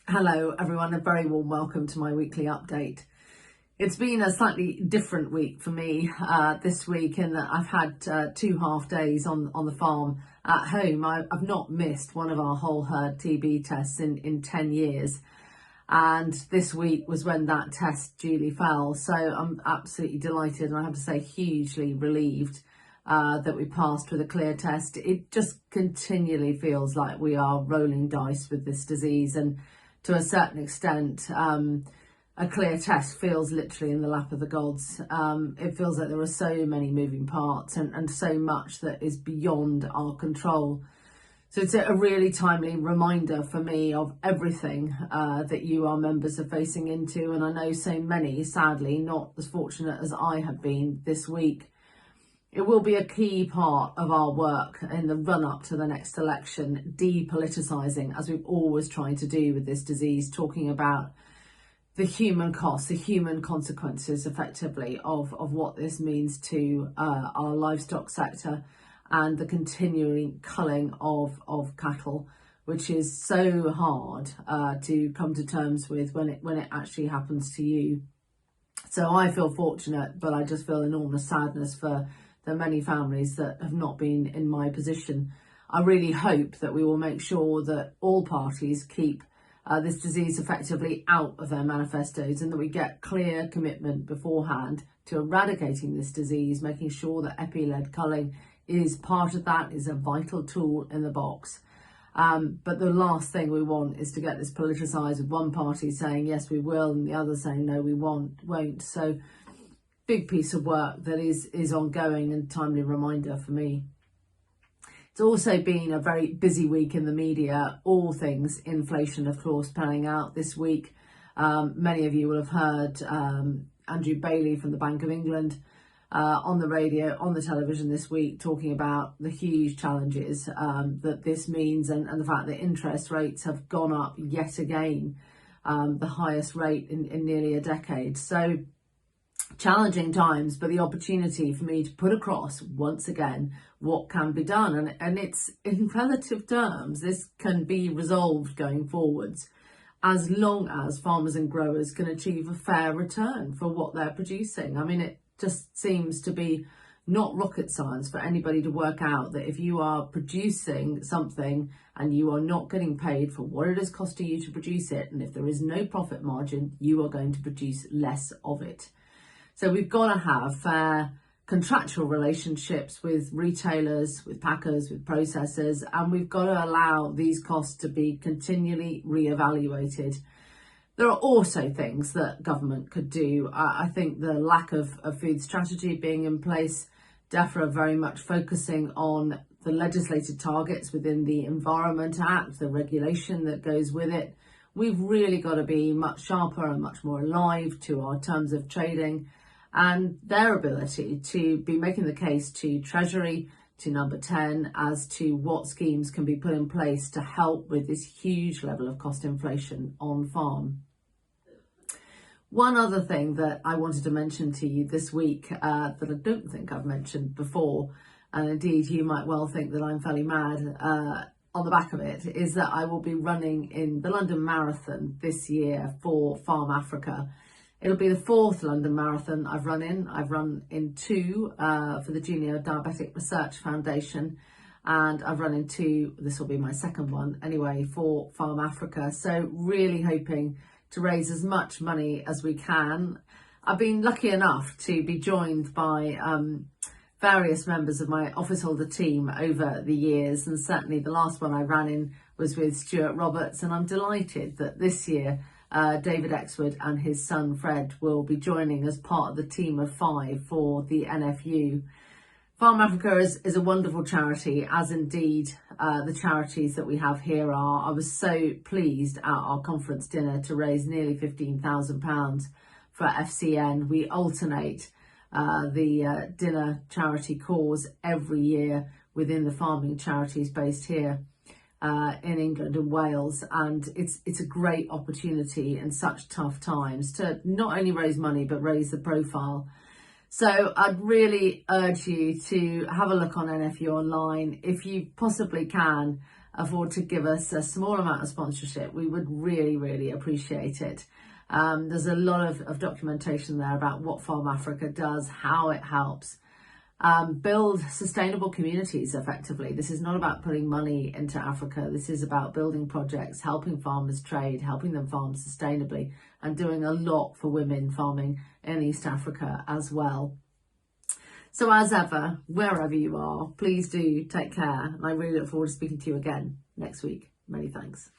Hello everyone, a very warm welcome to my weekly update. It's been a slightly different week for me this week in that I've had 2 half days on the farm at home. I've not missed one of our whole herd TB tests in 10 years, and this week was when that test duly fell. So I'm absolutely delighted, and I have to say hugely relieved that we passed with a clear test. It just continually feels like we are rolling dice with this disease, and to a certain extent, a clear test feels literally in the lap of the gods. It feels like there are so many moving parts and so much that is beyond our control. So it's a really timely reminder for me of everything that you, our members, are facing into. And I know so many, sadly, not as fortunate as I have been this week. It will be a key part of our work in the run-up to the next election, depoliticising, as we've always tried to do with this disease, talking about the human costs, the human consequences, effectively, of what this means to our livestock sector and the continuing culling of cattle, which is so hard to come to terms with when it actually happens to you. So I feel fortunate, but I just feel enormous sadness for the many families that have not been in my position. I really hope that we will make sure that all parties keep this disease effectively out of their manifestos, and that we get clear commitment beforehand to eradicating this disease, making sure that epi-led culling is part of that, is a vital tool in the box. But the last thing we want is to get this politicised with one party saying yes we will and the other saying no we won't. So big piece of work that is ongoing, and timely reminder for me. It's also been a very busy week in the media, all things inflation, of course, panning out this week. Many of you will have heard Andrew Bailey from the Bank of England on the radio, on the television this week, talking about the huge challenges that this means, and the fact that interest rates have gone up yet again, the highest rate in nearly a decade. So challenging times, but the opportunity for me to put across once again what can be done, and it's in relative terms this can be resolved going forwards as long as farmers and growers can achieve a fair return for what they're producing. I mean, it just seems to be not rocket science for anybody to work out that if you are producing something and you are not getting paid for what it is costing you to produce it, and if there is no profit margin, you are going to produce less of it. So we've got to have fair contractual relationships with retailers, with packers, with processors, and we've got to allow these costs to be continually reevaluated. There are also things that government could do. I think the lack of food strategy being in place, DEFRA very much focusing on the legislated targets within the Environment Act, the regulation that goes with it. We've really got to be much sharper and much more alive to our terms of trading and their ability to be making the case to Treasury, to Number 10, as to what schemes can be put in place to help with this huge level of cost inflation on farm. One other thing that I wanted to mention to you this week that I don't think I've mentioned before, and indeed you might well think that I'm fairly mad on the back of it, is that I will be running in the London Marathon this year for Farm Africa. It'll be the 4th London Marathon I've run in. I've run in 2 for the Junior Diabetic Research Foundation, and I've run in 2, this will be my second one anyway, for Farm Africa. So really hoping to raise as much money as we can. I've been lucky enough to be joined by various members of my office holder team over the years, and certainly the last one I ran in was with Stuart Roberts, and I'm delighted that this year David Exwood and his son Fred will be joining as part of the team of 5 for the NFU. Farm Africa is a wonderful charity, as indeed the charities that we have here are. I was so pleased at our conference dinner to raise nearly £15,000 for FCN. We alternate the dinner charity cause every year within the farming charities based here in England and Wales, and it's a great opportunity in such tough times to not only raise money but raise the profile. So I'd really urge you to have a look on NFU online if you possibly can. afford to give us a small amount of sponsorship, we would really, really appreciate it. There's a lot of documentation there about what Farm Africa does, how it helps build sustainable communities effectively. This is not about putting money into Africa. This is about building projects, helping farmers trade, helping them farm sustainably, and doing a lot for women farming in East Africa as well. So as ever, wherever you are, please do take care. And I really look forward to speaking to you again next week. Many thanks.